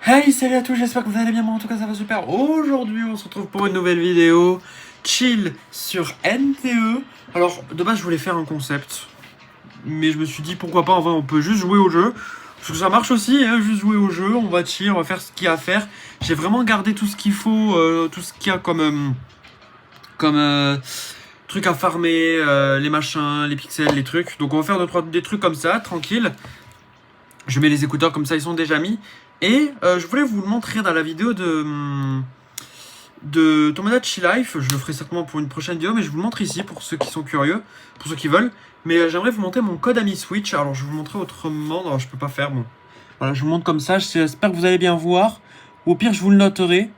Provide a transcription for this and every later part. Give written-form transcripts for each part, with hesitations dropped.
Hey, salut à tous, j'espère que vous allez bien, moi en tout cas ça va super. Aujourd'hui on se retrouve pour une nouvelle vidéo chill sur NTE. Alors de base je voulais faire un concept, mais je me suis dit pourquoi pas, en vrai on peut juste jouer au jeu. Parce que ça marche aussi, hein, juste jouer au jeu, on va chill, on va faire ce qu'il y a à faire. J'ai vraiment gardé tout ce qu'il faut, tout ce qu'il y a comme trucs à farmer, les machins, les pixels, les trucs. Donc on va faire des trucs comme ça, tranquille. Je mets les écouteurs comme ça, ils sont déjà mis. Et je voulais vous le montrer dans la vidéo de Tomodachi Life. Je le ferai certainement pour une prochaine vidéo, mais je vous le montre ici pour ceux qui sont curieux, pour ceux qui veulent. Mais j'aimerais vous montrer mon code ami Switch. Alors je vais vous montrer autrement. Non, je peux pas faire. Bon. Voilà, je vous montre comme ça. J'espère que vous allez bien voir. Ou au pire, je vous le noterai.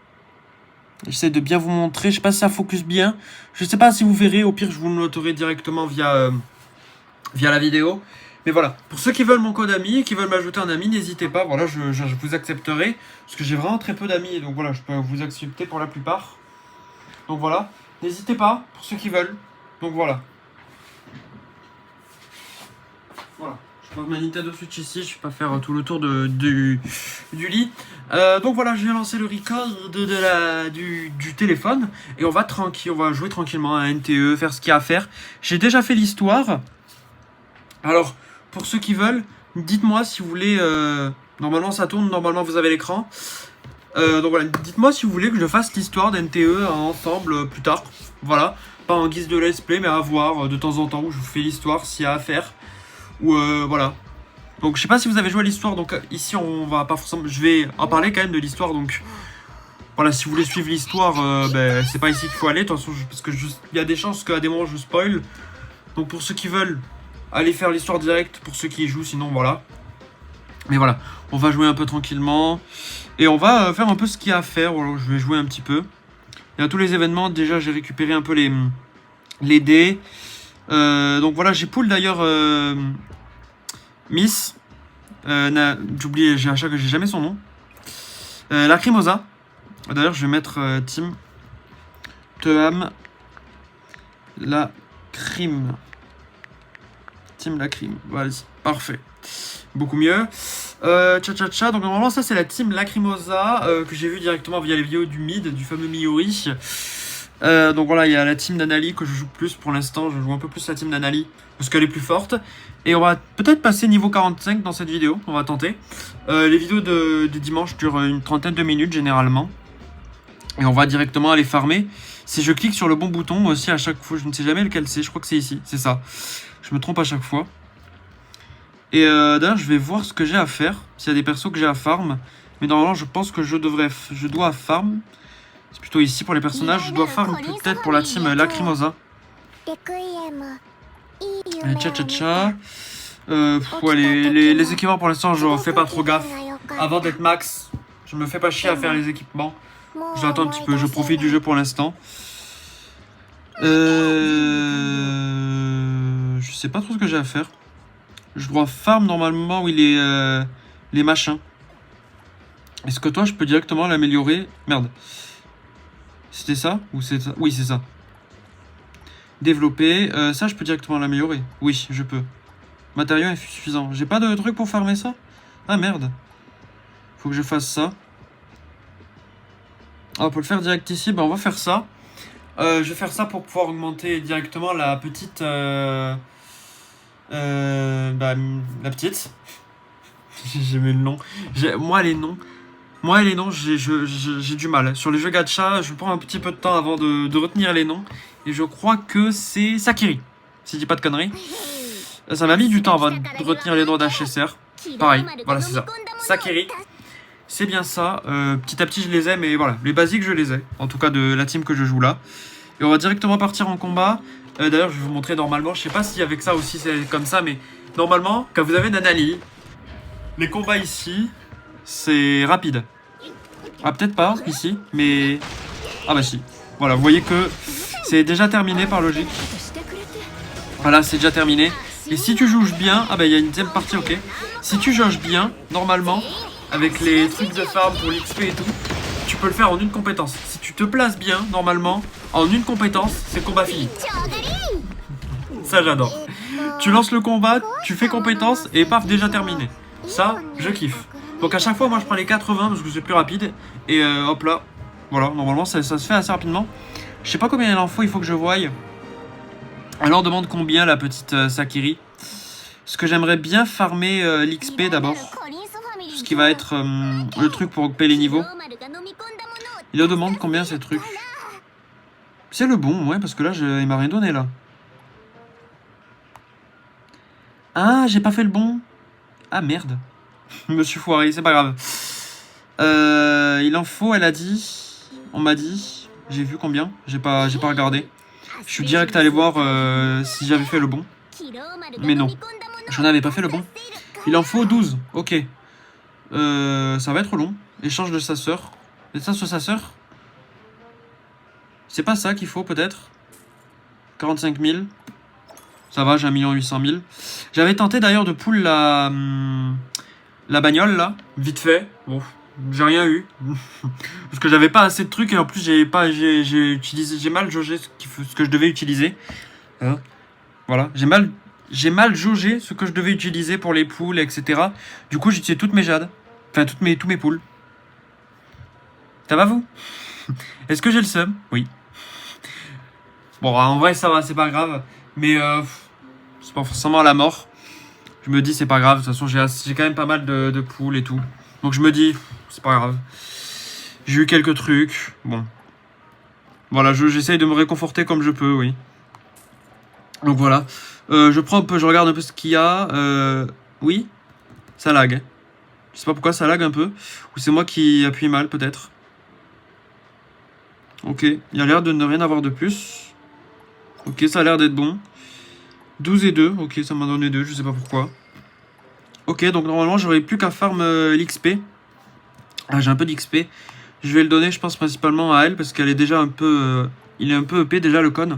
J'essaie de bien vous montrer. Je sais pas si ça focus bien. Je sais pas si vous verrez. Au pire, je vous le noterai directement via la vidéo. Mais voilà, pour ceux qui veulent mon code ami et qui veulent m'ajouter un ami, n'hésitez pas, voilà, je vous accepterai. Parce que j'ai vraiment très peu d'amis, donc voilà, je peux vous accepter pour la plupart. Donc voilà, n'hésitez pas, pour ceux qui veulent. Donc voilà. Voilà, je pose ma Nintendo Switch ici, je vais pas faire tout le tour du lit. Donc voilà, je viens lancer le record du téléphone. Et on va jouer tranquillement à NTE, faire ce qu'il y a à faire. J'ai déjà fait l'histoire. Alors, pour ceux qui veulent, dites-moi si vous voulez... normalement ça tourne, normalement vous avez l'écran. Donc voilà, dites-moi si vous voulez que je fasse l'histoire d'NTE ensemble plus tard. Voilà, pas en guise de let's play, mais à voir de temps en temps où je vous fais l'histoire s'il y a à faire. Ou voilà. Donc je sais pas si vous avez joué à l'histoire, donc ici on va pas forcément... Je vais en parler quand même de l'histoire, donc... Voilà, si vous voulez suivre l'histoire, c'est pas ici qu'il faut aller, de toute façon, parce que il y a des chances qu'à des moments je spoil. Donc pour ceux qui veulent... Allez faire l'histoire directe pour ceux qui y jouent, sinon voilà. Mais voilà, on va jouer un peu tranquillement. Et on va faire un peu ce qu'il y a à faire. Voilà, je vais jouer un petit peu. Il y a tous les événements. Déjà, j'ai récupéré un peu les dés. Donc voilà, j'ai pull d'ailleurs Miss. J'oublie, à chaque fois que j'ai jamais son nom. Lacrimosa. D'ailleurs, je vais mettre Team Teham Lacrim. Team Lacrim, vas-y, parfait. Beaucoup mieux. Donc normalement ça c'est la team Lacrimosa que j'ai vu directement via les vidéos du mid, du fameux Miori. Donc voilà, il y a la team Nanali que je joue plus pour l'instant. Je joue un peu plus la team Nanali parce qu'elle est plus forte. Et on va peut-être passer niveau 45 dans cette vidéo, on va tenter. Les vidéos de dimanche durent une trentaine de minutes généralement. Et on va directement aller farmer. Si je clique sur le bon bouton, moi aussi à chaque fois, je ne sais jamais lequel c'est, je crois que c'est ici, c'est ça. Je me trompe à chaque fois. Et d'ailleurs, je vais voir ce que j'ai à faire. S'il y a des persos que j'ai à farm. Mais normalement, je pense que je dois farm. C'est plutôt ici pour les personnages. Je dois farm peut-être pour la team Lacrimosa. Ouais, les équipements pour l'instant, je fais pas trop gaffe. Avant d'être max, je me fais pas chier à faire les équipements. J'attends un petit peu, je profite du jeu pour l'instant. Je sais pas trop ce que j'ai à faire. Je dois farm normalement où il est les machins. Est-ce que toi je peux directement l'améliorer? Merde. C'était ça? Ou c'est ça? Oui, c'est ça. Développer. Ça je peux directement l'améliorer. Oui, je peux. Matériaux insuffisant. J'ai pas de truc pour farmer ça? Ah merde. Faut que je fasse ça. Ah, on peut le faire direct ici. Bah on va faire ça. Je vais faire ça pour pouvoir augmenter directement la petite... la petite. J'ai mis le nom. Moi les noms, j'ai du mal. Sur les jeux gacha, je prends un petit peu de temps avant de retenir les noms. Et je crois que c'est Sakiri, si je dis pas de conneries. Ça m'a mis du temps avant de retenir les noms d'HSR. Pareil, voilà c'est ça. Sakiri. C'est bien ça. Petit à petit je les ai, mais voilà. Les basiques je les ai. En tout cas de la team que je joue là. Et on va directement partir en combat. D'ailleurs, je vais vous montrer normalement. Je sais pas si avec ça aussi c'est comme ça, mais normalement, quand vous avez Nanali, les combats ici, c'est rapide. Ah, peut-être pas ici, mais... Ah bah si. Voilà, vous voyez que c'est déjà terminé par logique. Voilà, c'est déjà terminé. Et si tu jauges bien... Ah bah il y a une deuxième partie, ok. Si tu jauges bien, normalement, avec les trucs de farm pour l'XP et tout, tu peux le faire en une compétence. Si tu te places bien, normalement, en une compétence, c'est combat fini. Ça, j'adore. Tu lances le combat, tu fais compétence et paf, déjà terminé. Ça, je kiffe. Donc à chaque fois, moi je prends les 80 parce que c'est plus rapide. Et hop là. Voilà, normalement ça se fait assez rapidement. Je sais pas combien il en faut que je voie. Alors demande combien la petite Sakiri. Parce que j'aimerais bien farmer l'XP d'abord. Tout ce qui va être le truc pour occuper les niveaux. Il demande combien ces trucs. C'est le bon, ouais, parce que là, il m'a rien donné, là. Ah, j'ai pas fait le bon. Ah, merde. Je me suis foiré, c'est pas grave. Il en faut, elle a dit. On m'a dit. J'ai vu combien. J'ai pas regardé. Je suis direct allé voir si j'avais fait le bon. Mais non. J'en avais pas fait le bon. Il en faut 12. Ok. Ça va être long. Échange de sa sœur. Et ça sur sa sœur. C'est pas ça qu'il faut peut-être. 45 000. Ça va, j'ai 1 800 000. J'avais tenté d'ailleurs de pull la bagnole là. Vite fait. Bon, j'ai rien eu. Parce que j'avais pas assez de trucs et en plus j'ai mal jaugé ce que je devais utiliser. Voilà, j'ai mal jaugé ce que je devais utiliser pour les poules, etc. Du coup, j'ai utilisé toutes mes jades. Enfin, tous mes poules. Ça va, vous? Est-ce que j'ai le seum? Oui. Bon, en vrai, ça va, c'est pas grave. Mais c'est pas forcément à la mort. Je me dis, c'est pas grave. De toute façon, j'ai quand même pas mal de poules et tout. Donc, je me dis, c'est pas grave. J'ai eu quelques trucs. Bon. Voilà, j'essaye de me réconforter comme je peux, oui. Donc, voilà. Je regarde un peu ce qu'il y a. Oui, ça lag. Je sais pas pourquoi ça lag un peu. Ou c'est moi qui appuie mal, peut-être. Ok, il y a l'air de ne rien avoir de plus. Ok, ça a l'air d'être bon. 12 et 2, ok, ça m'a donné 2, je sais pas pourquoi. Ok, donc normalement j'aurais plus qu'à farm l'XP. Ah, j'ai un peu d'XP. Je vais le donner, je pense, principalement à elle, parce qu'elle est déjà un peu... il est un peu EP déjà, le con.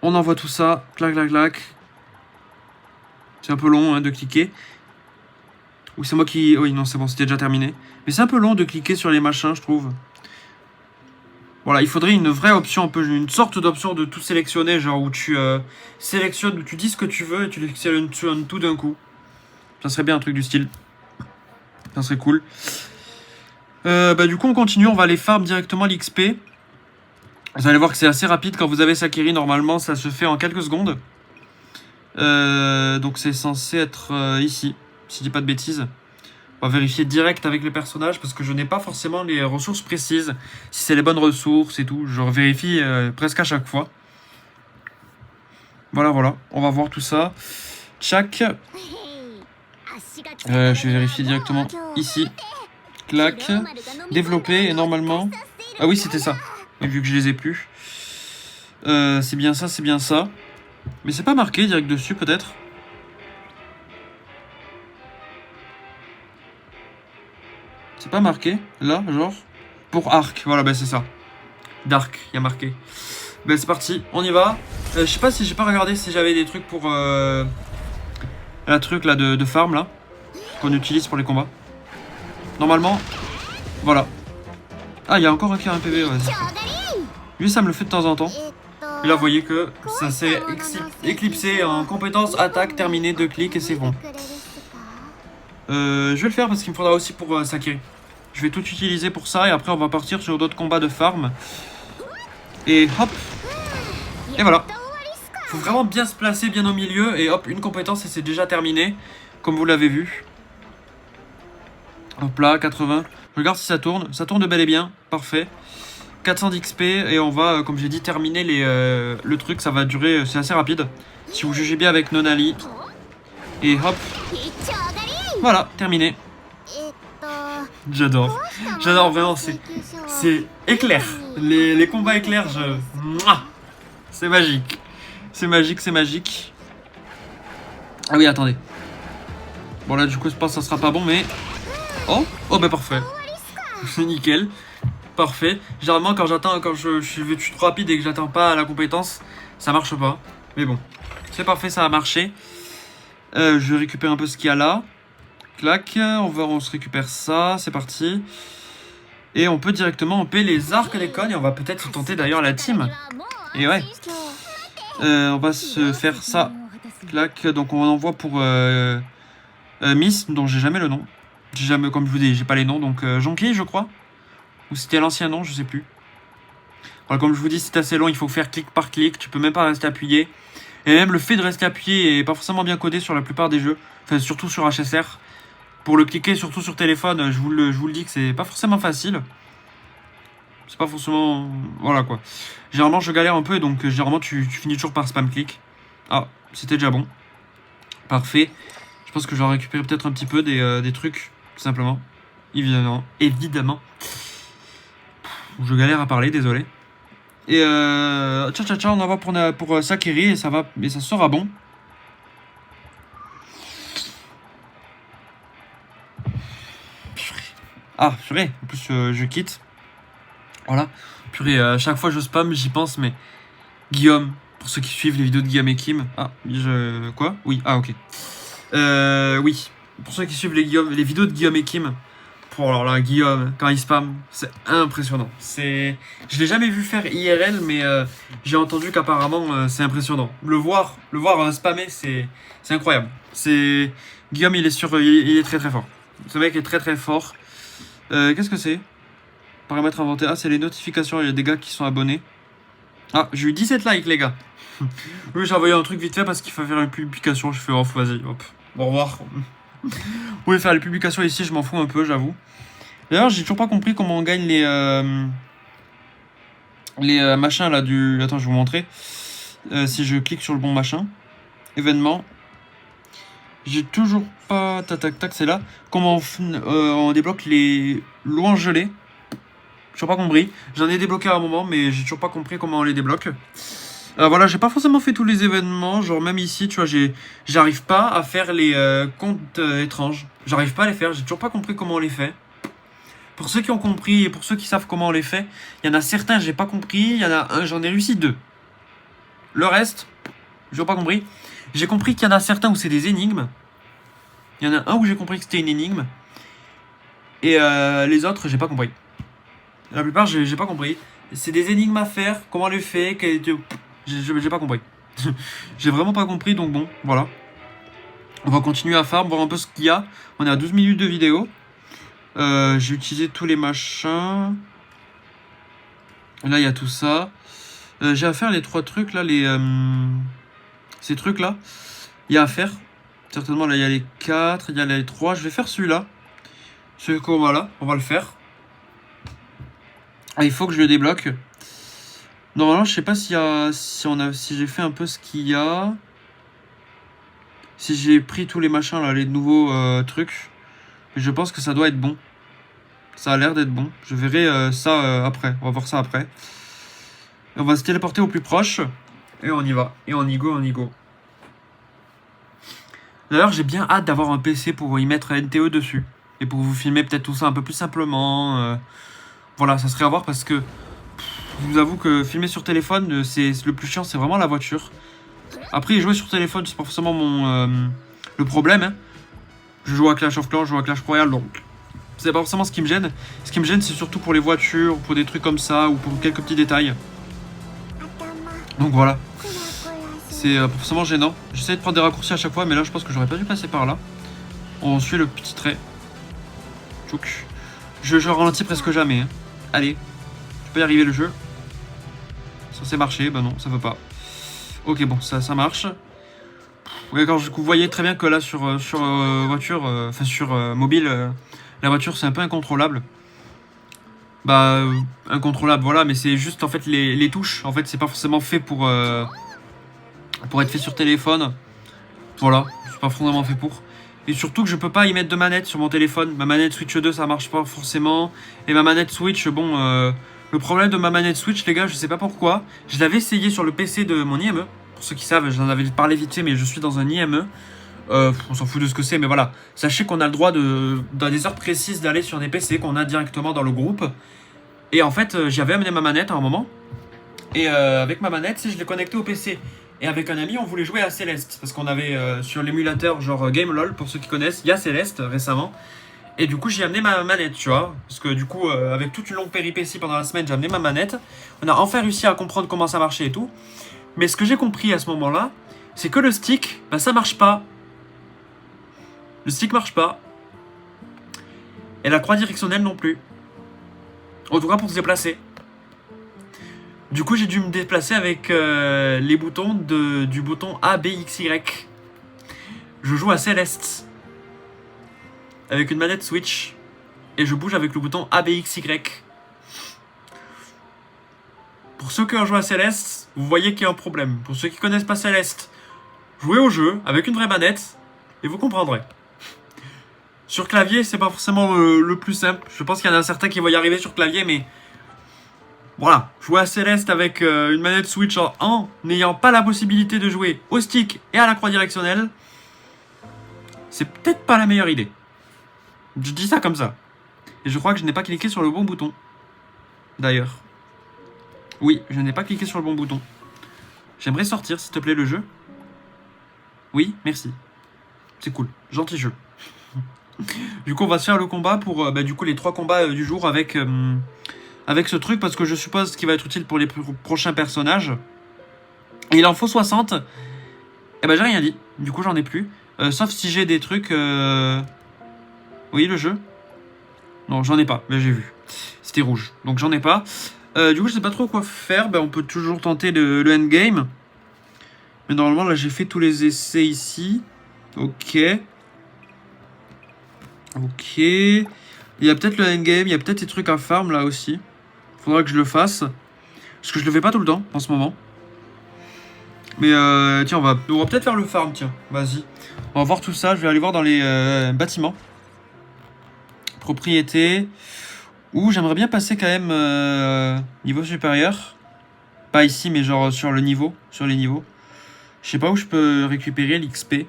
On envoie tout ça, clac, clac, clac. C'est un peu long hein, de cliquer. Ou c'est moi qui... Oui, non, c'est bon, c'était déjà terminé. Mais c'est un peu long de cliquer sur les machins, je trouve. Voilà, il faudrait une vraie option, un peu une sorte d'option de tout sélectionner, genre où tu sélectionnes, où tu dis ce que tu veux et tu sélectionnes tout d'un coup. Ça serait bien un truc du style. Ça serait cool. Du coup, on continue, on va aller farm directement l'XP. Vous allez voir que c'est assez rapide. Quand vous avez Sakiri, normalement, ça se fait en quelques secondes. Donc c'est censé être ici, si je dis pas de bêtises. On va vérifier direct avec les personnages parce que je n'ai pas forcément les ressources précises. Si c'est les bonnes ressources et tout, je vérifie presque à chaque fois. Voilà, voilà. On va voir tout ça. Tchac. Je vais vérifier directement ici. Clac. Développer et normalement... Ah oui, c'était ça. Et vu que je les ai plus. C'est bien ça, c'est bien ça. Mais c'est pas marqué direct dessus peut-être. C'est pas marqué, là, genre. Pour arc, voilà, ben c'est ça. Dark, il y a marqué. Ben c'est parti, on y va. Je sais pas si j'ai pas regardé si j'avais des trucs pour... la truc là de farm là. Qu'on utilise pour les combats. Normalement, voilà. Ah, il y a encore un qui a un PV, vas-y. Lui, ça me le fait de temps en temps. Et là, vous voyez que ça s'est éclipsé en compétence attaque terminée, 2 clics et c'est bon. Je vais le faire parce qu'il me faudra aussi pour Sakiri. Je vais tout utiliser pour ça et après on va partir sur d'autres combats de farm. Et hop. Et voilà. Faut vraiment bien se placer bien au milieu et hop, une compétence et c'est déjà terminé. Comme vous l'avez vu. Hop là, 80. Je regarde si ça tourne. Ça tourne bel et bien. Parfait. 400 d'XP et on va, comme j'ai dit, terminer le truc. Ça va durer, c'est assez rapide. Si vous jugez bien avec Nonali. Et hop. Voilà, terminé. J'adore. J'adore vraiment, c'est éclair. Les combats éclairs, c'est magique. C'est magique, c'est magique. Ah oui, attendez. Bon là, du coup, je pense que ça sera pas bon, mais... Oh, oh bah parfait. C'est nickel. Parfait. Généralement, quand je suis trop rapide et que j'attends pas la compétence, ça marche pas. Mais bon, c'est parfait, ça a marché. Je récupère un peu ce qu'il y a là. Clac, on se récupère ça, c'est parti. Et on peut directement payer les arcs des connes et on va peut-être se tenter d'ailleurs la team. Et ouais. On va se faire ça. Clac, donc on envoie pour Miss, dont j'ai jamais le nom. J'ai jamais, comme je vous dis, j'ai pas les noms, donc Jonquier, je crois. Ou c'était l'ancien nom, je sais plus. Voilà, comme je vous dis, c'est assez long, il faut faire clic par clic, tu peux même pas rester appuyé. Et même le fait de rester appuyé est pas forcément bien codé sur la plupart des jeux. Enfin, surtout sur HSR. Pour le cliquer, surtout sur téléphone, je vous le dis que c'est pas forcément facile. C'est pas forcément... Voilà quoi. Généralement, je galère un peu, et donc généralement, tu finis toujours par spam clic. Ah, c'était déjà bon. Parfait. Je pense que je vais récupérer peut-être un petit peu des trucs, tout simplement. Évidemment. Évidemment. Je galère à parler, désolé. Et tcha, on en va pour Sakiri et ça sera bon. Ah, purée, en plus je quitte. Voilà. Purée, à chaque fois je spam, j'y pense, mais Guillaume, pour ceux qui suivent les vidéos de Guillaume et Kim. Ah, quoi? Oui, ah ok. Oui. Pour ceux qui suivent les vidéos de Guillaume et Kim. Oh, alors là, Guillaume, quand il spam, c'est impressionnant. Je l'ai jamais vu faire IRL, mais j'ai entendu qu'apparemment c'est impressionnant. Le voir spammer, c'est incroyable. Guillaume, il est très très fort. Ce mec est très très fort. Qu'est-ce que c'est? Paramètres inventés. Ah, c'est les notifications. Il y a des gars qui sont abonnés. Ah, j'ai eu 17 likes, les gars. Oui, j'ai envoyé un truc vite fait parce qu'il faut faire une publication. Je fais off, vas-y, hop. Au revoir. Vous pouvez faire les publications ici, je m'en fous un peu, j'avoue. D'ailleurs, j'ai toujours pas compris comment on gagne les machins là du... Attends, je vais vous montrer. Si je clique sur le bon machin. Événement. J'ai toujours pas... Tac, tac, tac, c'est là. Comment on débloque les louanges gelées. J'ai toujours pas compris. J'en ai débloqué à un moment, mais j'ai toujours pas compris comment on les débloque. Voilà, j'ai pas forcément fait tous les événements. Genre, même ici, tu vois, j'arrive pas à faire les comptes étranges. J'arrive pas à les faire. J'ai toujours pas compris comment on les fait. Pour ceux qui ont compris et pour ceux qui savent comment on les fait, il y en a certains, j'ai pas compris. Il y en a un, j'en ai réussi 2. Le reste, j'ai pas compris. J'ai compris qu'il y en a certains où c'est des énigmes. Il y en a un où j'ai compris que c'était une énigme. Et les autres, j'ai pas compris. La plupart, j'ai pas compris. C'est des énigmes à faire. Comment on les fait? J'ai pas compris. J'ai vraiment pas compris, donc bon, voilà. On va continuer à farm, voir un peu ce qu'il y a. On est à 12 minutes de vidéo. J'ai utilisé tous les machins. Là, il y a tout ça. J'ai à faire les 3 trucs, là, ces trucs-là. Il y a à faire. Certainement, là, il y a les 4, il y a les 3. Je vais faire celui-là. Celui qu'on va là, on va le faire. Ah, il faut que je le débloque. Normalement, je sais pas si j'ai fait un peu ce qu'il y a. Si j'ai pris tous les machins, là, les nouveaux trucs. Mais je pense que ça doit être bon. Ça a l'air d'être bon. Je verrai ça après. On va voir ça après. Et on va se téléporter au plus proche. Et on y va. Et on y go, on y go. D'ailleurs, j'ai bien hâte d'avoir un PC pour y mettre NTE dessus. Et pour vous filmer peut-être tout ça un peu plus simplement. Voilà, ça serait à voir parce que... Je vous avoue que filmer sur téléphone, le plus chiant, c'est vraiment la voiture. Après, jouer sur téléphone, c'est pas forcément le problème. Hein. Je joue à Clash of Clans, je joue à Clash Royale, donc c'est pas forcément ce qui me gêne. Ce qui me gêne, c'est surtout pour les voitures, pour des trucs comme ça, ou pour quelques petits détails. Donc voilà. C'est pas forcément gênant. J'essaie de prendre des raccourcis à chaque fois, mais là, je pense que j'aurais pas dû passer par là. On suit le petit trait. Tchouk. Je ralentis presque jamais. Hein. Allez. Tu peux y arriver le jeu. Censé marcher, bah non, ça veut pas. Ok, bon, ça marche. D'accord, vous voyez très bien que là sur voiture, enfin sur mobile, la voiture c'est un peu incontrôlable. Bah, incontrôlable, voilà, mais c'est juste en fait les touches. En fait, c'est pas forcément fait pour être fait sur téléphone. Voilà, c'est pas forcément fait pour. Et surtout que je peux pas y mettre de manette sur mon téléphone. Ma manette Switch 2, ça marche pas forcément. Et ma manette Switch, bon, le problème de ma manette Switch, les gars, je sais pas pourquoi. Je l'avais essayé sur le PC de mon IME. Pour ceux qui savent, j'en avais parlé vite fait, mais je suis dans un IME. On s'en fout de ce que c'est, mais voilà. Sachez qu'on a le droit dans des heures précises d'aller sur des PC qu'on a directement dans le groupe. Et en fait, j'avais amené ma manette à un moment. Et avec ma manette, je l'ai connectée au PC. Et avec un ami, on voulait jouer à Céleste. Parce qu'on avait sur l'émulateur, genre GameLol, pour ceux qui connaissent, il y a Céleste récemment. Et du coup, j'ai amené ma manette, tu vois. Parce que du coup, avec toute une longue péripétie pendant la semaine, j'ai amené ma manette. On a enfin réussi à comprendre comment ça marchait et tout. Mais ce que j'ai compris à ce moment-là, c'est que le stick, bah, ça marche pas. Le stick marche pas. Et la croix directionnelle non plus. En tout cas pour se déplacer. Du coup j'ai dû me déplacer avec les boutons du bouton A, B, X, Y. Je joue à Céleste. Avec une manette Switch. Et je bouge avec le bouton A, B, X, Y. Pour ceux qui ont joué à Céleste, vous voyez qu'il y a un problème. Pour ceux qui connaissent pas Céleste, jouez au jeu avec une vraie manette et vous comprendrez. Sur clavier, c'est pas forcément le plus simple. Je pense qu'il y en a certains qui vont y arriver sur clavier, mais voilà. Jouer à Céleste avec une manette Switch en n'ayant pas la possibilité de jouer au stick et à la croix directionnelle, c'est peut-être pas la meilleure idée. Je dis ça comme ça. Et je crois que je n'ai pas cliqué sur le bon bouton. D'ailleurs. Oui, je n'ai pas cliqué sur le bon bouton. J'aimerais sortir, s'il te plaît, le jeu. Oui, merci. C'est cool. Gentil jeu. Du coup, on va se faire le combat pour du coup, les 3 combats du jour avec ce truc, parce que je suppose qu'il va être utile pour les prochains personnages. Et il en faut 60. Et ben, j'ai rien dit. Du coup, j'en ai plus. Sauf si j'ai des trucs... Oui, le jeu. Non, j'en ai pas. Mais j'ai vu. C'était rouge. Donc, j'en ai pas. Du coup, je sais pas trop quoi faire. Ben, on peut toujours tenter le endgame. Mais normalement, là, j'ai fait tous les essais ici. Ok. Ok. Il y a peut-être le endgame. Il y a peut-être des trucs à farm, là, aussi. Faudra que je le fasse. Parce que je le fais pas tout le temps, en ce moment. Mais, tiens, on va peut-être faire le farm, tiens. Vas-y. On va voir tout ça. Je vais aller voir dans les bâtiments. Propriété. Ouh, j'aimerais bien passer quand même niveau supérieur. Pas ici, mais genre sur le niveau. Sur les niveaux. Je sais pas où je peux récupérer l'XP.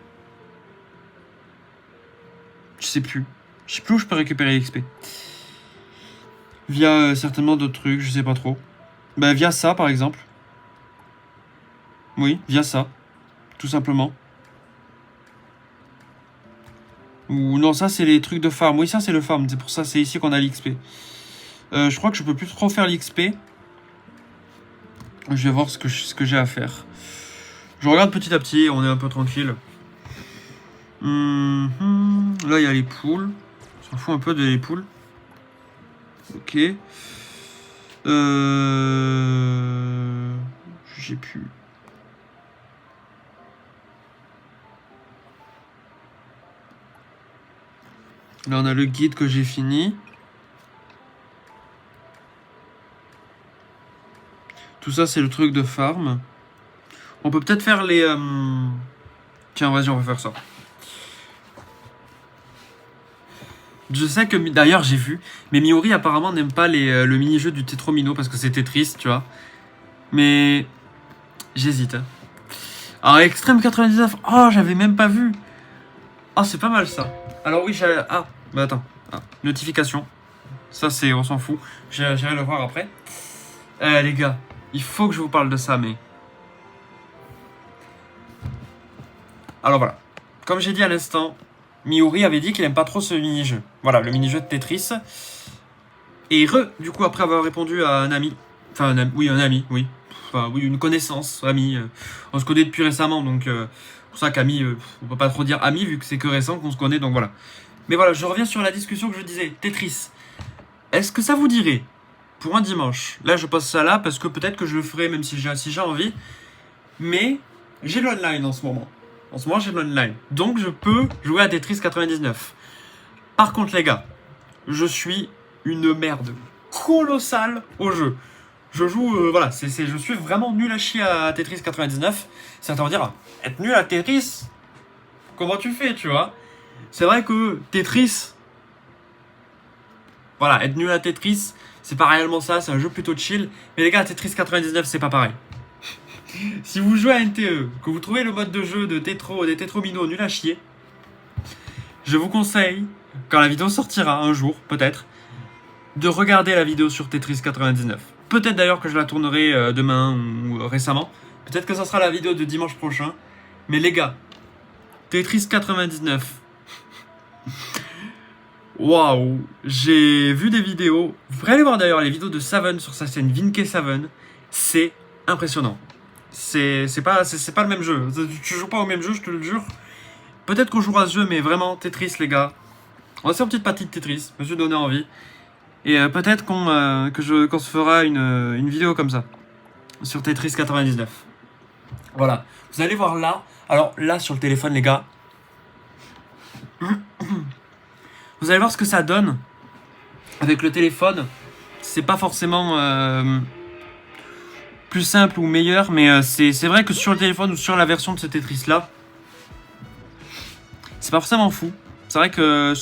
Je sais plus. Je sais plus où je peux récupérer l'XP. Via certainement d'autres trucs, je sais pas trop. Bah via ça par exemple. Oui, via ça. Tout simplement. Ou non, ça c'est les trucs de farm. Oui, ça c'est le farm. C'est pour ça, c'est ici qu'on a l'XP. Je crois que je peux plus trop faire l'XP. Je vais voir ce que j'ai à faire. Je regarde petit à petit, on est un peu tranquille. Là, il y a les poules. On s'en fout un peu des poules. Ok. J'ai plus. Là, on a le guide que j'ai fini. Tout ça, c'est le truc de farm. On peut peut-être faire les... Tiens, vas-y, on va faire ça. Je sais que, d'ailleurs, j'ai vu, mais Miori apparemment n'aime pas le mini-jeu du Tetromino parce que c'était triste, tu vois. Mais j'hésite. Hein. Alors, Extreme 99, oh, j'avais même pas vu. Oh, c'est pas mal ça. Alors oui, j'ai... Ah, bah attends. Ah, notification. Ça, c'est... On s'en fout. J'irai le voir après. Les gars, il faut que je vous parle de ça, mais... Alors voilà. Comme j'ai dit à l'instant, Miori avait dit qu'il aime pas trop ce mini-jeu. Voilà, le mini-jeu de Tetris. Et du coup, après avoir répondu à un ami... Enfin, un ami, oui. Enfin, oui, une connaissance, ami. On se connaît depuis récemment, donc... pour ça qu'ami, on peut pas trop dire ami, vu que c'est que récent qu'on se connaît, donc voilà. Mais voilà, je reviens sur la discussion que je disais. Tetris. Est-ce que ça vous dirait, pour un dimanche, là je pose ça là, parce que peut-être que je le ferai, même si j'ai envie, mais j'ai l'online en ce moment. En ce moment, j'ai l'online. Donc, je peux jouer à Tetris 99. Par contre, les gars, je suis une merde colossale au jeu. Je joue, voilà, je suis vraiment nul à chier à Tetris 99. Certains vont dire, être nul à Tetris, comment tu fais, tu vois? C'est vrai que Tetris, voilà, être nul à Tetris, c'est pas réellement ça, c'est un jeu plutôt chill. Mais les gars, Tetris 99, c'est pas pareil. Si vous jouez à NTE, que vous trouvez le mode de jeu de des Tetromino nul à chier, je vous conseille, quand la vidéo sortira un jour, peut-être, de regarder la vidéo sur Tetris 99. Peut-être d'ailleurs que je la tournerai demain ou récemment. Peut-être que ça sera la vidéo de dimanche prochain. Mais les gars, Tetris 99. Waouh, j'ai vu des vidéos. Vous pourrez aller voir d'ailleurs les vidéos de Saven sur sa chaîne Vinke7. C'est impressionnant. C'est pas le même jeu. Tu joues pas au même jeu, je te le jure. Peut-être qu'on jouera à ce jeu, mais vraiment, Tetris, les gars. On va faire une petite partie de Tetris, je me suis donné envie. Et peut-être qu'on se fera une vidéo comme ça. Sur Tetris 99. Voilà. Vous allez voir là. Alors là sur le téléphone les gars. Vous allez voir ce que ça donne. Avec le téléphone. C'est pas forcément plus simple ou meilleur. Mais c'est vrai que sur le téléphone ou sur la version de ce Tetris là. C'est pas forcément fou. C'est vrai que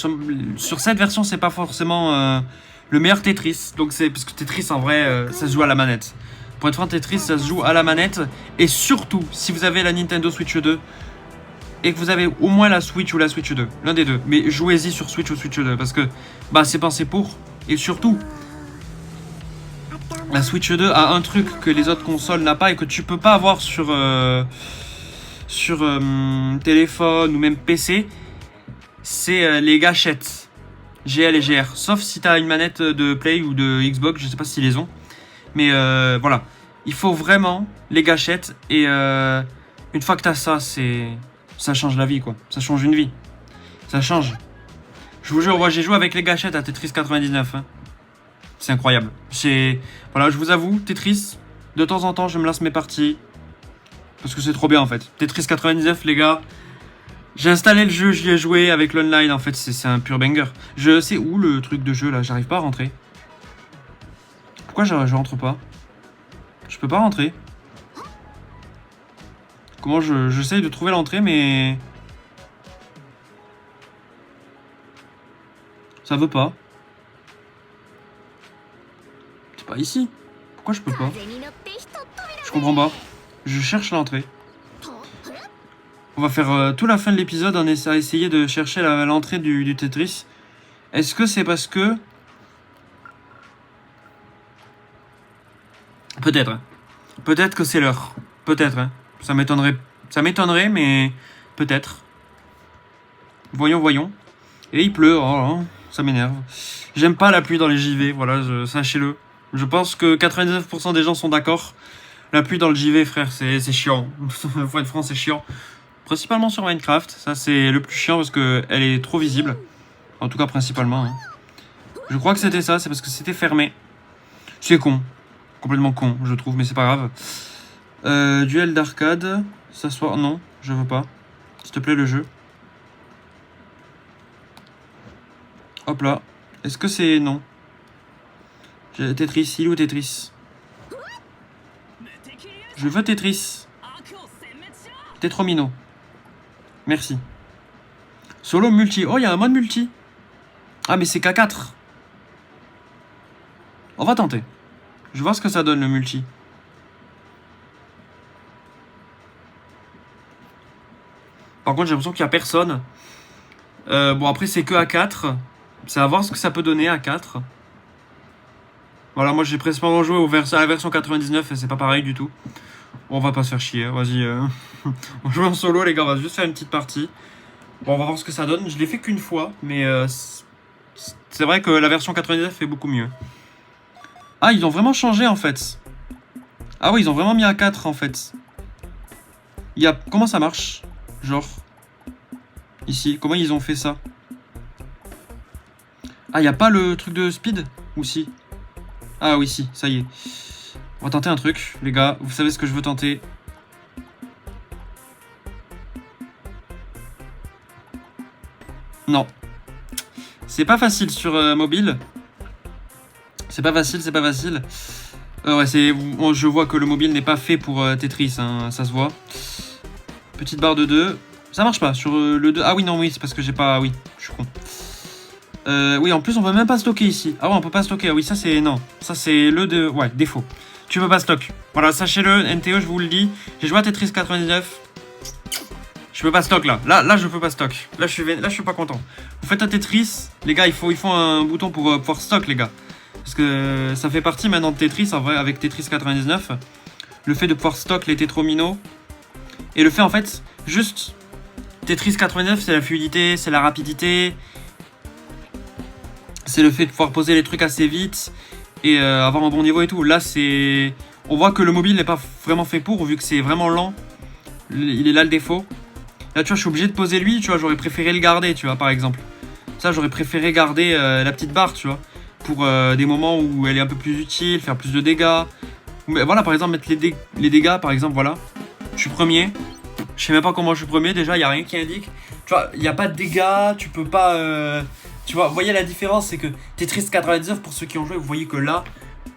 sur cette version c'est pas forcément le meilleur Tetris. Donc c'est parce que Tetris en vrai ça se joue à la manette. Pour être franc, Tetris, ça se joue à la manette. Et surtout, si vous avez la Nintendo Switch 2 et que vous avez au moins la Switch ou la Switch 2, l'un des deux. Mais jouez-y sur Switch ou Switch 2 parce que bah c'est pensé pour. Et surtout, la Switch 2 a un truc que les autres consoles n'ont pas et que tu peux pas avoir sur téléphone ou même PC. C'est les gâchettes GL et GR. Sauf si tu as une manette de Play ou de Xbox, je sais pas s'ils les ont. Mais voilà, il faut vraiment les gâchettes et une fois que t'as ça, ça change la vie quoi. Ça change une vie. Ça change. Je vous jure, moi j'ai joué avec les gâchettes à Tetris 99. Hein. C'est incroyable. Voilà, je vous avoue, Tetris, de temps en temps, je me lance mes parties parce que c'est trop bien en fait. Tetris 99, les gars. J'ai installé le jeu, j'y ai joué avec l'online. En fait, c'est un pur banger. Je sais où le truc de jeu là. J'arrive pas à rentrer. Pourquoi je rentre pas? Je peux pas rentrer. Comment j'essaye de trouver l'entrée mais... Ça veut pas. C'est pas ici. Pourquoi je peux pas? Je comprends pas. Je cherche l'entrée. On va faire toute la fin de l'épisode en essayer de chercher l'entrée du Tetris. Est-ce que c'est parce que... Peut-être. Hein. Peut-être que c'est l'heure. Peut-être. Hein. Ça m'étonnerait, mais peut-être. Voyons, voyons. Et il pleut. Oh, ça m'énerve. J'aime pas la pluie dans les JV. Voilà, sachez-le. Je pense que 99% des gens sont d'accord. La pluie dans le JV, frère, c'est chiant. Faut être franc, c'est chiant. Principalement sur Minecraft. Ça, c'est le plus chiant parce que elle est trop visible. En tout cas, principalement. Hein. Je crois que c'était ça. C'est parce que c'était fermé. C'est con. Complètement con, je trouve, mais c'est pas grave. Duel d'arcade. S'asseoir. Non, je veux pas. S'il te plaît, le jeu. Hop là. Est-ce que c'est... Non. Tetris, il est où Tetris? Je veux Tetris. Tetromino. Merci. Solo multi. Oh, il y a un mode multi. Ah, mais c'est K4. On va tenter. Je vais voir ce que ça donne le multi. Par contre, j'ai l'impression qu'il n'y a personne. Bon, après, c'est que à 4. C'est à voir ce que ça peut donner à 4. Voilà, moi j'ai principalement joué à la version 99 et c'est pas pareil du tout. Bon, on va pas se faire chier, vas-y. On joue en solo, les gars, on va juste faire une petite partie. Bon, on va voir ce que ça donne. Je l'ai fait qu'une fois, mais c'est vrai que la version 99 est beaucoup mieux. Ah, ils ont vraiment changé en fait. Ah oui, ils ont vraiment mis à 4 en fait. Comment ça marche? Genre. Ici, comment ils ont fait ça? Ah, il n'y a pas le truc de speed? Ou si? Ah oui, si, ça y est. On va tenter un truc, les gars. Vous savez ce que je veux tenter? Non. C'est pas facile sur mobile. C'est pas facile, c'est pas facile. Ouais, je vois que le mobile n'est pas fait pour Tetris, hein, ça se voit. Petite barre de 2. Ça marche pas sur le 2. Ah oui, non, oui, c'est parce que j'ai pas... Oui, je suis con. Oui, en plus, on peut même pas stocker ici. Ah ouais, on peut pas stocker. Ah oui, ça c'est... Non, ça c'est le de... Ouais, défaut. Tu peux pas stock. Voilà, sachez-le, NTE, je vous le dis. J'ai joué à Tetris 99. Je peux pas stock là. Là, je peux pas stock. Là, je suis pas content. Vous faites un Tetris, les gars, il faut un bouton pour pouvoir stock, les gars. Parce que ça fait partie maintenant de Tetris, en vrai, avec Tetris 99. Le fait de pouvoir stock les Tetromino. Et le fait, en fait, juste... Tetris 89, c'est la fluidité, c'est la rapidité. C'est le fait de pouvoir poser les trucs assez vite. Et avoir un bon niveau et tout. Là, c'est... On voit que le mobile n'est pas vraiment fait pour, vu que c'est vraiment lent. Il est là le défaut. Là, tu vois, je suis obligé de poser lui, tu vois, j'aurais préféré le garder, tu vois, par exemple. Ça, j'aurais préféré garder la petite barre, tu vois. Pour des moments où elle est un peu plus utile, faire plus de dégâts. Mais voilà, par exemple, mettre les dégâts, par exemple, voilà. Je suis premier. Je sais même pas comment je suis premier, déjà, il n'y a rien qui indique. Tu vois, il n'y a pas de dégâts, tu peux pas... Tu vois, vous voyez la différence, c'est que Tetris 99, pour ceux qui ont joué, vous voyez que là,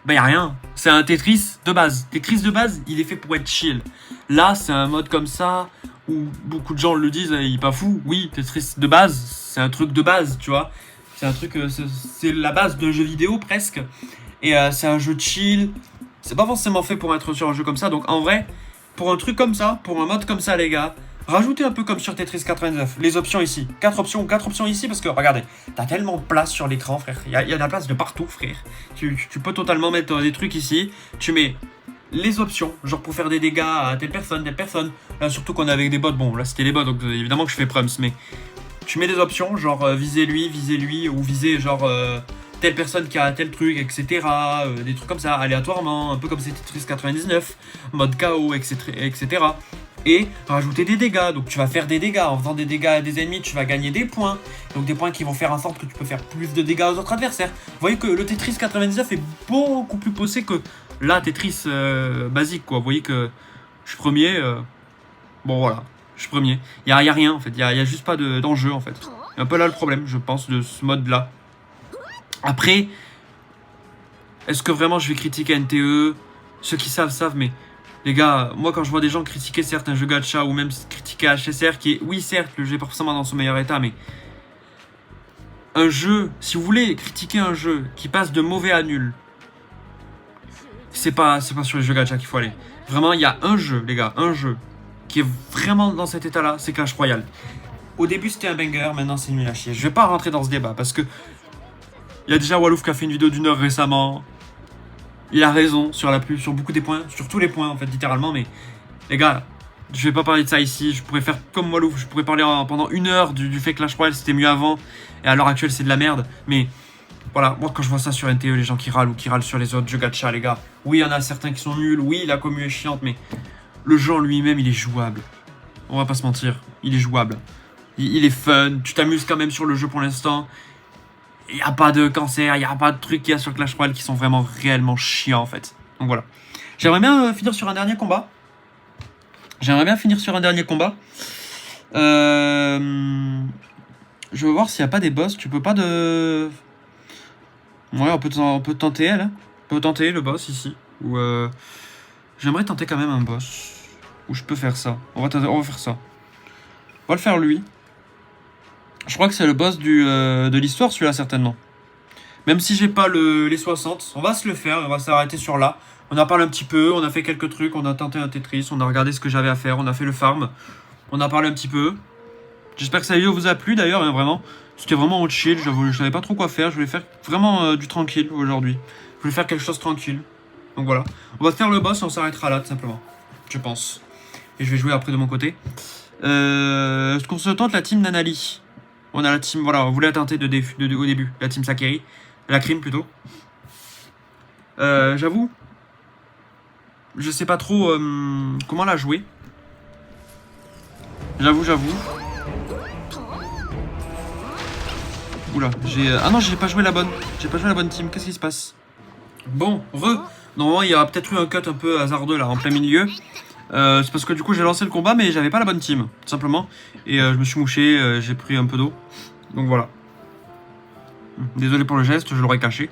bah, il n'y a rien. C'est un Tetris de base. Tetris de base, il est fait pour être chill. Là, c'est un mode comme ça, où beaucoup de gens le disent, il est pas fou. Oui, Tetris de base, c'est un truc de base, tu vois. C'est un truc, c'est la base d'un jeu vidéo presque. Et c'est un jeu chill. C'est pas forcément fait pour être sur un jeu comme ça. Donc en vrai, pour un truc comme ça, pour un mode comme ça, les gars, rajoutez un peu comme sur Tetris 99. Les options ici. 4 options ici parce que regardez, t'as tellement de place sur l'écran, frère. Il y a de la place de partout, frère. Tu peux totalement mettre des trucs ici. Tu mets les options, genre pour faire des dégâts à telle personne. Là, surtout qu'on est avec des bots. Bon, là c'était les bots, donc évidemment que je fais prums, mais tu mets des options, genre viser lui, ou viser genre telle personne qui a tel truc, etc. Des trucs comme ça, aléatoirement, un peu comme c'était Tetris 99, mode KO, etc. Et rajouter des dégâts. Donc tu vas faire des dégâts. En faisant des dégâts à des ennemis, tu vas gagner des points. Donc des points qui vont faire en sorte que tu peux faire plus de dégâts aux autres adversaires. Vous voyez que le Tetris 99 est beaucoup plus poussé que la Tetris basique, quoi. Vous voyez que je suis premier. Bon voilà, je suis premier. Il y a rien en fait. Il y a juste pas d'enjeu en fait. C'est un peu là le problème, je pense, de ce mode-là. Après, est-ce que vraiment je vais critiquer NTE? Ceux qui savent, mais les gars, moi quand je vois des gens critiquer certains jeux gacha ou même critiquer HSR, qui est, oui certes, le jeu est pas forcément dans son meilleur état, mais un jeu, si vous voulez critiquer un jeu qui passe de mauvais à nul, c'est pas sur les jeux gacha qu'il faut aller. Vraiment, il y a un jeu, les gars, un jeu qui est vraiment dans cet état-là, c'est Clash Royale. Au début c'était un banger, maintenant c'est nul à chier. Je vais pas rentrer dans ce débat parce que il y a déjà Wallouf qui a fait une vidéo d'1 heure récemment. Il a raison sur beaucoup des points, sur tous les points en fait littéralement, mais les gars, je vais pas parler de ça ici. Je pourrais faire comme Wallouf, je pourrais parler pendant 1 heure du fait que Clash Royale c'était mieux avant et à l'heure actuelle c'est de la merde. Mais voilà, moi quand je vois ça sur NTE, les gens qui râlent ou qui râlent sur les autres jeux gacha, les gars, oui il y en a certains qui sont nuls, oui la commu est chiante, mais le jeu en lui-même il est jouable. On va pas se mentir, il est jouable. Il est fun, tu t'amuses quand même sur le jeu pour l'instant. Il n'y a pas de cancer, il n'y a pas de trucs qu'il y a sur Clash Royale qui sont vraiment réellement chiants en fait. Donc voilà. J'aimerais bien finir sur un dernier combat. Je veux voir s'il n'y a pas des boss. Tu peux pas de... Ouais, on peut tenter elle. On peut tenter le boss ici. Ou j'aimerais tenter quand même un boss. Où je peux faire ça. On va faire ça. On va le faire lui. Je crois que c'est le boss de l'histoire, celui-là, certainement. Même si j'ai pas les 60, on va se le faire, on va s'arrêter sur là. On a parlé un petit peu, on a fait quelques trucs, on a tenté un Tetris, on a regardé ce que j'avais à faire, on a fait le farm. On a parlé un petit peu. J'espère que cette vidéo vous a plu d'ailleurs, hein, vraiment. C'était vraiment au chill, je savais pas trop quoi faire, je voulais faire vraiment du tranquille aujourd'hui. Je voulais faire quelque chose de tranquille. Donc voilà. On va faire le boss et on s'arrêtera là, tout simplement. Je pense. Et je vais jouer après de mon côté. Est-ce qu'on se tente la team Nanali? On a la team, voilà, on voulait la tenter au début, la team Sakeri, la crime plutôt. J'avoue, je sais pas trop comment la jouer. J'avoue. Oula, ah non, j'ai pas joué la bonne. J'ai pas joué la bonne team, qu'est-ce qui se passe? Bon, normalement il y aura peut-être eu un cut un peu hasardeux là, en plein milieu. C'est parce que du coup j'ai lancé le combat mais j'avais pas la bonne team, tout simplement. Et je me suis mouché, j'ai pris un peu d'eau. Donc voilà. Désolé pour le geste, je l'aurais caché.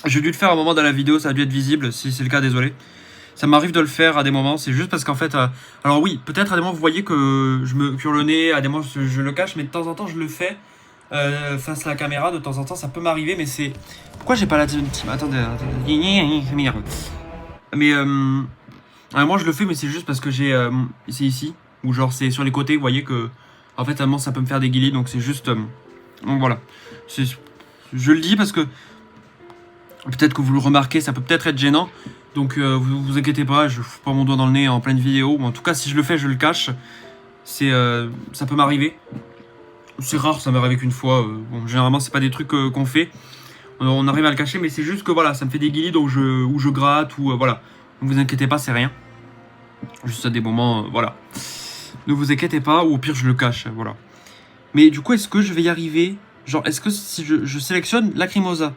J'ai dû le faire à un moment dans la vidéo, ça a dû être visible, si c'est le cas, désolé. Ça m'arrive de le faire à des moments, c'est juste parce qu'en fait... alors oui, peut-être à des moments vous voyez que je me cure le nez, à des moments je le cache, mais de temps en temps je le fais face à la caméra, de temps en temps ça peut m'arriver, mais c'est... Pourquoi j'ai pas la team? Attendez. Mais moi je le fais, mais c'est juste parce que j'ai c'est ici ou genre c'est sur les côtés, vous voyez que en fait à un moment ça peut me faire des guillis, donc c'est juste donc voilà, je le dis parce que peut-être que vous le remarquez, ça peut peut-être être gênant, donc vous inquiétez pas, je fous pas mon doigt dans le nez en pleine vidéo, ou en tout cas si je le fais je le cache, c'est ça peut m'arriver, c'est rare, ça m'est arrivé qu'une fois, bon, généralement c'est pas des trucs qu'on fait. On arrive à le cacher, mais c'est juste que voilà, ça me fait des guillis donc où je gratte, ou voilà. Ne vous inquiétez pas, c'est rien. Juste à des moments, voilà. Ne vous inquiétez pas, ou au pire je le cache, voilà. Mais du coup, est-ce que je vais y arriver? Genre, est-ce que si je sélectionne Lacrimosa,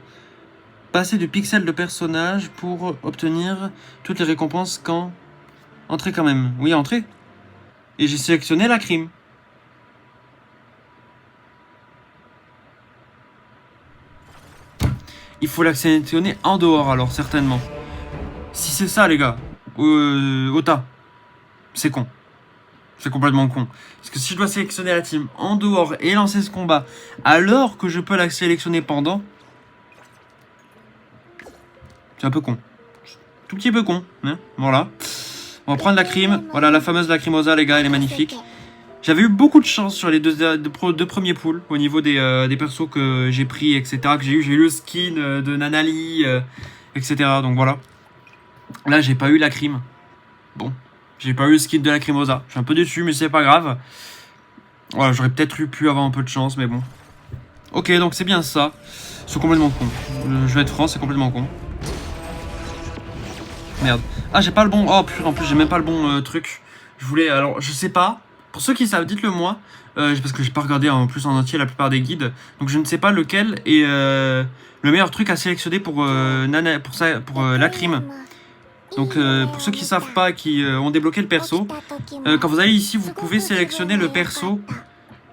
passer du pixel de personnage pour obtenir toutes les récompenses quand... Entrer quand même. Oui, entrer. Et j'ai sélectionné la crime. Il faut la sélectionner en dehors alors, certainement. Si c'est ça, les gars, Ota, c'est con. C'est complètement con. Parce que si je dois sélectionner la team en dehors et lancer ce combat, alors que je peux la sélectionner pendant, c'est un peu con. Tout petit peu con. Hein, voilà. On va prendre la crime. Voilà, la fameuse Lacrimosa, les gars, elle est magnifique. J'avais eu beaucoup de chance sur les deux premiers pools au niveau des persos que j'ai pris, etc. Que j'ai eu le skin de Nanali, etc. Donc voilà. Là, j'ai pas eu la crime. Bon, j'ai pas eu le skin de Lacrimosa. Je suis un peu déçu, mais c'est pas grave. Voilà, j'aurais peut-être pu avoir un peu de chance, mais bon. Ok, donc c'est bien ça. C'est complètement con. Je vais être franc, c'est complètement con. Merde. Ah, j'ai pas le bon... Oh, putain, en plus, j'ai même pas le bon truc. Je voulais... Alors, je sais pas. Pour ceux qui savent, dites-le moi. Parce que j'ai pas regardé en plus en entier la plupart des guides. Donc, je ne sais pas lequel est le meilleur truc à sélectionner pour, la crime. Donc, pour ceux qui savent pas, qui ont débloqué le perso, quand vous allez ici, vous pouvez sélectionner le perso,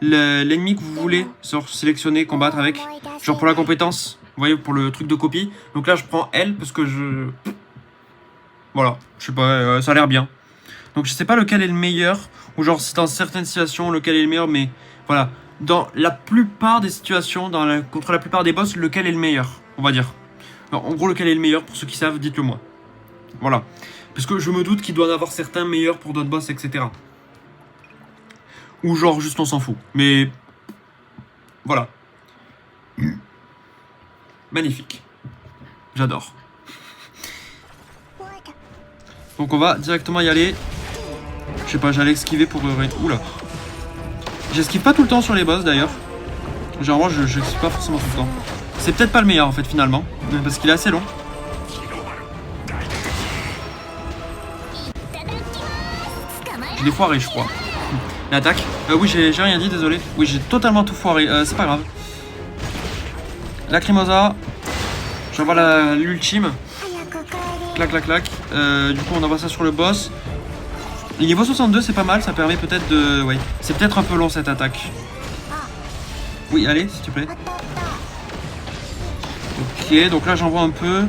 l'ennemi que vous voulez sélectionner, combattre avec. Genre pour la compétence, vous voyez, pour le truc de copie. Donc là, je prends elle parce que je... Voilà, je sais pas, ça a l'air bien. Donc je sais pas lequel est le meilleur, ou genre c'est dans certaines situations lequel est le meilleur, mais voilà. Dans la plupart des situations, contre la plupart des boss, lequel est le meilleur, on va dire. Alors, en gros, lequel est le meilleur, pour ceux qui savent, dites-le moi. Voilà. Parce que je me doute qu'il doit en avoir certains meilleurs pour d'autres boss, etc. Ou genre juste on s'en fout. Mais voilà. Magnifique. J'adore. Donc on va directement y aller. Je sais pas, j'allais esquiver pour... Oula. J'esquive pas tout le temps sur les boss d'ailleurs. Genre moi je esquive pas forcément tout le temps. C'est peut-être pas le meilleur en fait finalement. Parce qu'il est assez long. Je l'ai foiré je crois. L'attaque. Oui j'ai rien dit, désolé. Oui j'ai totalement tout foiré. C'est pas grave. Lacrimosa. J'envoie l'ultime. Clac clac clac. Du coup on envoie ça sur le boss. Le niveau 62 c'est pas mal, ça permet peut-être de... Ouais, c'est peut-être un peu long cette attaque. Oui, allez, s'il te plaît. Ok, donc là j'envoie un peu...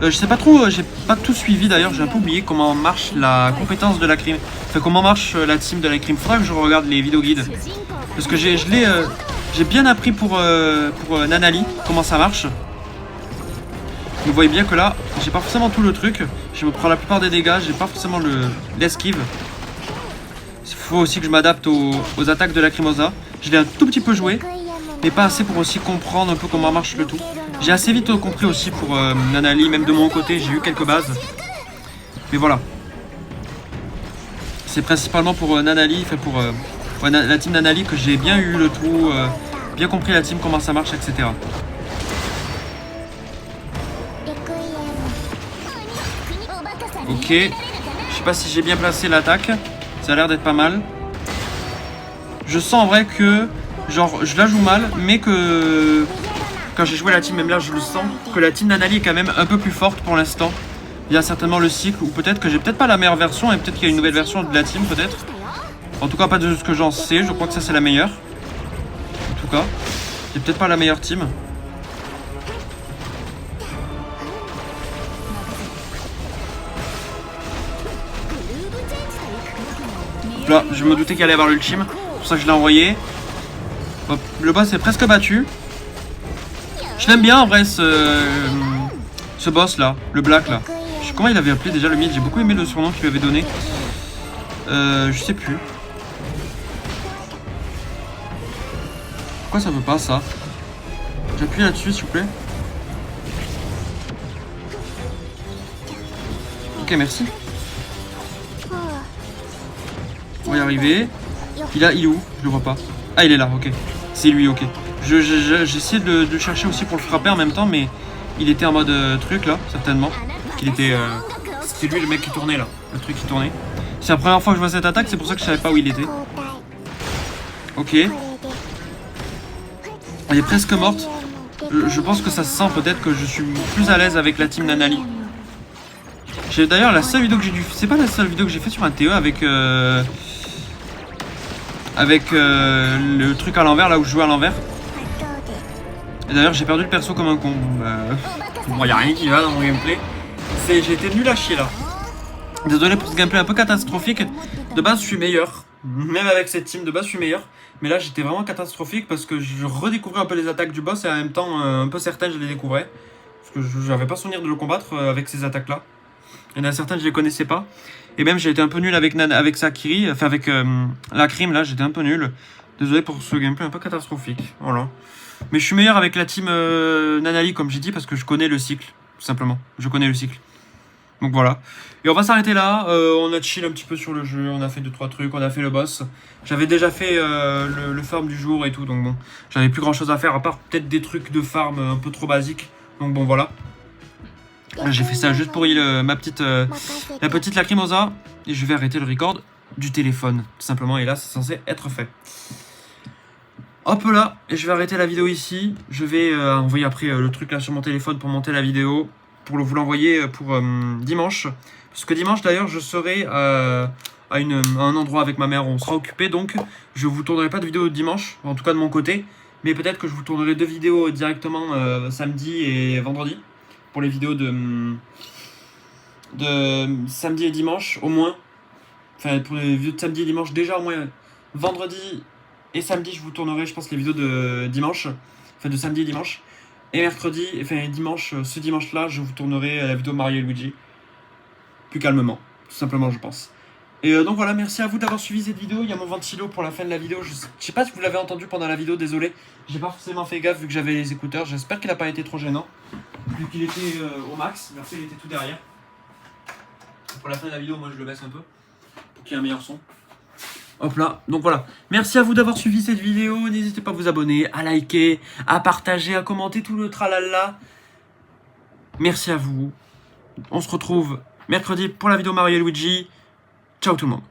je sais pas trop, j'ai pas tout suivi d'ailleurs, j'ai un peu oublié comment marche la compétence de la crime. Enfin, comment marche la team de la crime. Faudra que je regarde les vidéos guides. Parce que j'ai bien appris pour Nanali, comment ça marche. Vous voyez bien que là, j'ai pas forcément tout le truc. Je me prends la plupart des dégâts, j'ai pas forcément l'esquive. Il faut aussi que je m'adapte aux attaques de Lacrimosa. Je l'ai un tout petit peu joué, mais pas assez pour aussi comprendre un peu comment marche le tout. J'ai assez vite compris aussi pour Nanali, même de mon côté, j'ai eu quelques bases. Mais voilà. C'est principalement pour Nanali, enfin pour la team Nanali que j'ai bien eu le tout, bien compris la team, comment ça marche, etc. Ok, je sais pas si j'ai bien placé l'attaque, ça a l'air d'être pas mal. Je sens en vrai que, genre, je la joue mal, mais que quand j'ai joué la team, même là je le sens, que la team Nanali est quand même un peu plus forte pour l'instant. Il y a certainement le cycle, ou peut-être que j'ai peut-être pas la meilleure version, et peut-être qu'il y a une nouvelle version de la team, peut-être. En tout cas, pas de ce que j'en sais, je crois que ça c'est la meilleure. En tout cas, c'est peut-être pas la meilleure team. Là, je me doutais qu'il allait avoir l'ultime, c'est pour ça que je l'ai envoyé. Hop, le boss est presque battu. Je l'aime bien en vrai ce boss là, le black là. Je sais comment il avait appelé déjà le mid, j'ai beaucoup aimé le surnom qu'il lui avait donné. Je sais plus. Pourquoi ça veut pas ça? J'appuie là-dessus s'il vous plaît. Ok, merci. On va y arriver. Il est où? Je le vois pas. Ah, il est là, ok. C'est lui, ok. J'ai essayé de le chercher aussi pour le frapper en même temps, mais il était en mode truc là, certainement. C'était lui le mec qui tournait là. Le truc qui tournait. C'est la première fois que je vois cette attaque, c'est pour ça que je savais pas où il était. Ok. Elle est presque morte. Je pense que ça se sent peut-être que je suis plus à l'aise avec la team Nanali. J'ai d'ailleurs la seule vidéo que j'ai dû... C'est pas la seule vidéo que j'ai fait sur un TE avec... le truc à l'envers, là où je joue à l'envers. Et d'ailleurs j'ai perdu le perso comme un con. Bon, y a rien qui va dans mon gameplay. J'ai été nul à chier là. Désolé pour ce gameplay un peu catastrophique. De base je suis meilleur. Même avec cette team de base je suis meilleur. Mais là j'étais vraiment catastrophique parce que je redécouvrais un peu les attaques du boss et en même temps un peu certaines je les découvrais. Parce que je n'avais pas souvenir de le combattre avec ces attaques là. Il y en a certaines je les connaissais pas. Et même j'ai été un peu nul avec Sakiri. Enfin avec la crime là j'étais un peu nul. Désolé pour ce gameplay un peu catastrophique. Voilà. Mais je suis meilleur avec la team Nanali comme j'ai dit parce que je connais le cycle. Tout simplement. Je connais le cycle. Donc voilà. Et on va s'arrêter là. On a chill un petit peu sur le jeu. On a fait 2-3 trucs. On a fait le boss. J'avais déjà fait le farm du jour et tout. Donc bon. J'avais plus grand chose à faire à part peut-être des trucs de farm un peu trop basiques. Donc bon voilà. J'ai fait ça juste pour la petite Lacrimosa. Et je vais arrêter le record du téléphone. Tout simplement. Et là c'est censé être fait. Hop là. Et je vais arrêter la vidéo ici. Je vais envoyer après le truc là sur mon téléphone pour monter la vidéo. Pour vous l'envoyer pour dimanche. Parce que dimanche d'ailleurs je serai à un endroit avec ma mère où on sera occupé. Donc je vous tournerai pas de vidéo dimanche. En tout cas de mon côté. Mais peut-être que je vous tournerai 2 vidéos directement samedi et vendredi. Pour les vidéos de samedi et dimanche au moins. Enfin pour les vidéos de samedi et dimanche déjà au moins. Vendredi et samedi je vous tournerai je pense les vidéos de dimanche. Enfin de samedi et dimanche. Et mercredi, enfin dimanche, ce dimanche-là, je vous tournerai la vidéo Mario et Luigi. Plus calmement, tout simplement, je pense. Et donc voilà, merci à vous d'avoir suivi cette vidéo. Il y a mon ventilo pour la fin de la vidéo. Je sais pas si vous l'avez entendu pendant la vidéo, désolé. J'ai pas forcément fait gaffe vu que j'avais les écouteurs. J'espère qu'il n'a pas été trop gênant. Vu qu'il était au max. Merci, il était tout derrière. Pour la fin de la vidéo, moi je le baisse un peu. Pour qu'il y ait un meilleur son. Hop là, donc voilà. Merci à vous d'avoir suivi cette vidéo. N'hésitez pas à vous abonner, à liker, à partager, à commenter tout le tralala. Merci à vous. On se retrouve mercredi pour la vidéo Mario et Luigi. Ciao tout le monde.